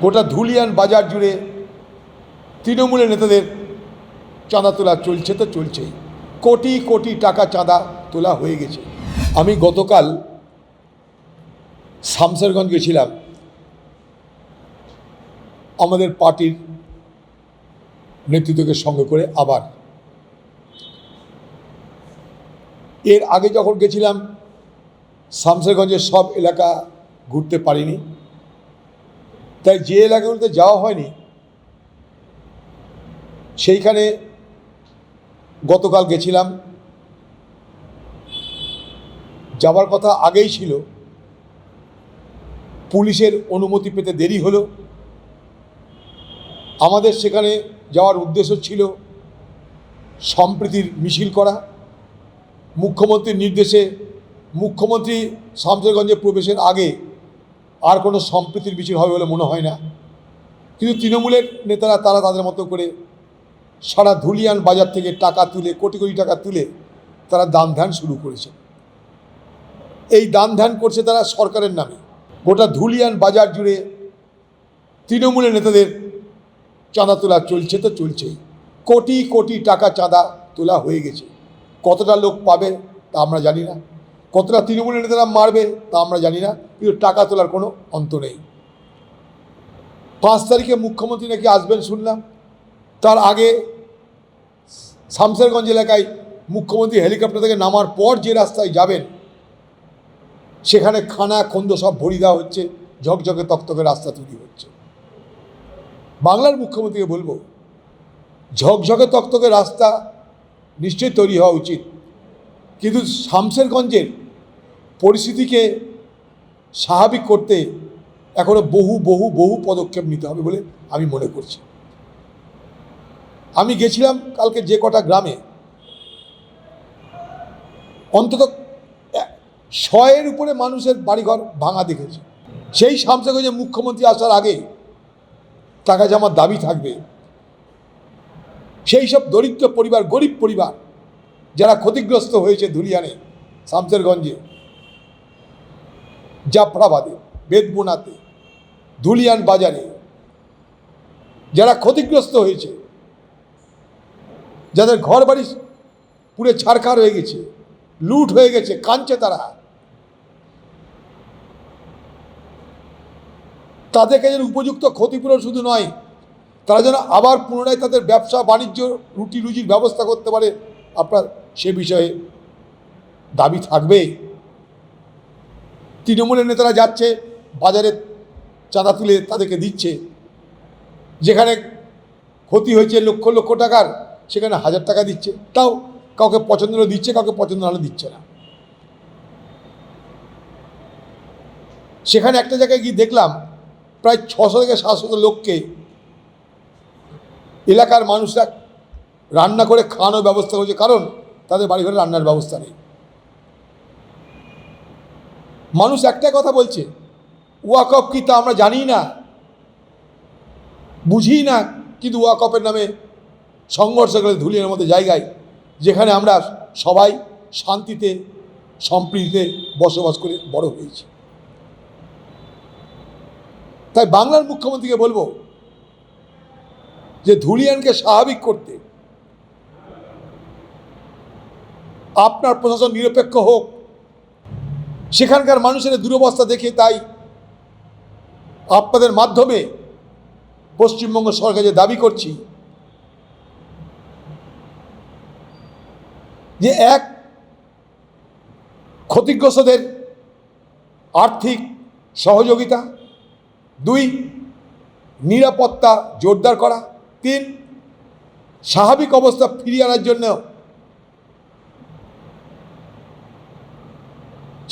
গোটা ধুলিয়ান বাজার জুড়ে তৃণমূলের নেতাদের চাঁদা তোলা চলছে তো চলছেই। কোটি কোটি টাকা চাঁদা তোলা হয়ে গেছে। আমি গতকাল শামসেরগঞ্জ গেছিলাম আমাদের পার্টির নেতৃত্বকে সঙ্গে করে। আবার এর আগে যখন গেছিলাম শামসেরগঞ্জের সব এলাকা ঘুরতে পারিনি, তাই যে এলাকাগুলোতে যাওয়া হয়নি সেইখানে গতকাল গেছিলাম। যাবার কথা আগেই ছিল, পুলিশের অনুমতি পেতে দেরি হলো। আমাদের সেখানে যাওয়ার উদ্দেশ্য ছিল সম্প্রীতির মিছিল করা। মুখ্যমন্ত্রীর নির্দেশে মুখ্যমন্ত্রী শামসেরগঞ্জে প্রবেশের আগে আর কোনো সম্প্রীতির মিছিল হবে বলে মনে হয় না। কিন্তু তৃণমূলের নেতারা তারা তাদের মতো করে সারা ধুলিয়ান বাজার থেকে টাকা তুলে, কোটি কোটি টাকা তুলে তারা দান ধ্যান শুরু করেছে। এই দান ধ্যান করছে তারা সরকারের নামে। গোটা ধুলিয়ান বাজার জুড়ে তৃণমূলের নেতাদের চাঁদা তোলা চলছে তো চলছেই। কোটি কোটি টাকা চাঁদা তোলা হয়ে গেছে। কতটা লোক পাবে তা আমরা জানি না, কতটা তৃণমূলের নেতারা মারবে তা আমরা জানি না, কিন্তু টাকা তোলার কোনো অন্ত নেই। 5 তারিখে মুখ্যমন্ত্রী নাকি আসবেন শুনলাম। তার আগে শামসেরগঞ্জ এলাকায় মুখ্যমন্ত্রী হেলিকপ্টার থেকে নামার পর যে রাস্তায় যাবেন সেখানে খানা খন্দ সব ভরি দেওয়া হচ্ছে, ঝকঝকে তকতকে রাস্তা তৈরি হচ্ছে। বাংলার মুখ্যমন্ত্রীকে বলবো, ঝকঝকে তকতকে রাস্তা নিশ্চয়ই তৈরি হওয়া উচিত, কিন্তু শামসেরগঞ্জের পরিস্থিতিকে স্বাভাবিক করতে এখনও বহু বহু বহু পদক্ষেপ নিতে হবে বলে আমি মনে করছি। আমি গেছিলাম কালকে যে কটা গ্রামে, অন্তত 100-এর উপরে মানুষের বাড়িঘর ভাঙা দেখেছে। সেই শামসেরগঞ্জে মুখ্যমন্ত্রী আসার আগে টাকা জমার দাবি থাকবে। সেই সব দরিদ্র পরিবার, গরিব পরিবার যারা ক্ষতিগ্রস্ত হয়েছে ধুলিয়ানে, শামসেরগঞ্জে, জাফরাবাদে, বেদবোনাতে, ধুলিয়ান বাজারে যারা ক্ষতিগ্রস্ত হয়েছে, যাদের ঘর বাড়ি পুরো ছারখার হয়ে গেছে, লুট হয়ে গেছে, কাঁদছে তারা, তাদেরকে যেন উপযুক্ত ক্ষতিপূরণ শুধু নয়, তারা যেন আবার পুনরায় তাদের ব্যবসা বাণিজ্য রুটি রুজির ব্যবস্থা করতে পারে, আপনার সে বিষয়ে দাবি থাকবে। তৃণমূলের নেতারা যাচ্ছে বাজারে চাঁদা তুলে তাদেরকে দিচ্ছে। যেখানে ক্ষতি হয়েছে লক্ষ লক্ষ টাকার, সেখানে 1000 টাকা দিচ্ছে। তাও কাউকে পছন্দ হলে দিচ্ছে, কাউকে পছন্দ হলে দিচ্ছে না। সেখানে একটা জায়গায় গিয়ে দেখলাম প্রায় 600 থেকে 700 লোককে এলাকার মানুষরা রান্না করে খাওয়ানোর ব্যবস্থা করছে, কারণ তাদের বাড়িঘরে রান্নার ব্যবস্থা নেই। মানুষ একটাই কথা বলছে, ওয়াকফ কি তা আমরা জানি না, বুঝি না, কিন্তু ওয়াকফের নামে সংঘর্ষ করে ধুলিয়ার মতো জায়গায়, যেখানে আমরা সবাই শান্তিতে সম্প্রীতিতে বসবাস করে বড় হয়েছি। তাই বাংলার মুখ্যমন্ত্রীকে বলবো যে ধুলিয়ানকে স্বাভাবিক করতে আপনার প্রশাসন নিরপেক্ষ হোক। সেখানকার মানুষের দুরবস্থা দেখে তাই আপনাদের মাধ্যমে পশ্চিমবঙ্গ সরকার যে দাবি করছি যে 1, ক্ষতিগ্রস্তদের আর্থিক সহযোগিতা, 2, নিরাপত্তা জোরদার করা, 3, স্বাভাবিক অবস্থা ফিরিয়ে আনার জন্য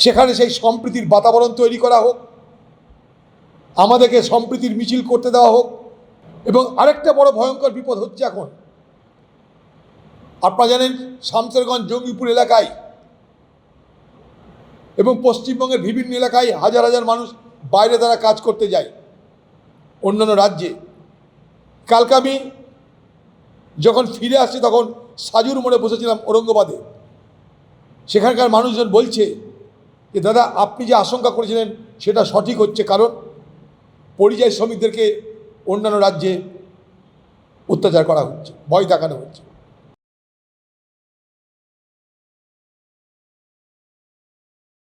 সেখানে সেই সম্প্রীতির বাতাবরণ তৈরি করা হোক, আমাদেরকে সম্প্রীতির মিছিল করতে দেওয়া হোক। এবং আরেকটা বড় ভয়ঙ্কর বিপদ হচ্ছে এখন, আপনারা জানেন শামসেরগঞ্জ জঙ্গিপুর এলাকায় এবং পশ্চিমবঙ্গের বিভিন্ন এলাকায় হাজার হাজার মানুষ বাইরে তারা কাজ করতে যায় অন্যান্য রাজ্যে। কালকে আমি যখন ফিরে আসছি তখন সাজুর মোড়ে বসেছিলাম ঔরঙ্গাবাদে। সেখানকার মানুষজন বলছে যে দাদা, আপনি যে আশঙ্কা করেছিলেন সেটা সঠিক হচ্ছে, কারণ পরিযায়ী শ্রমিকদেরকে অন্যান্য রাজ্যে অত্যাচার করা হচ্ছে, ভয় দেখানো হচ্ছে।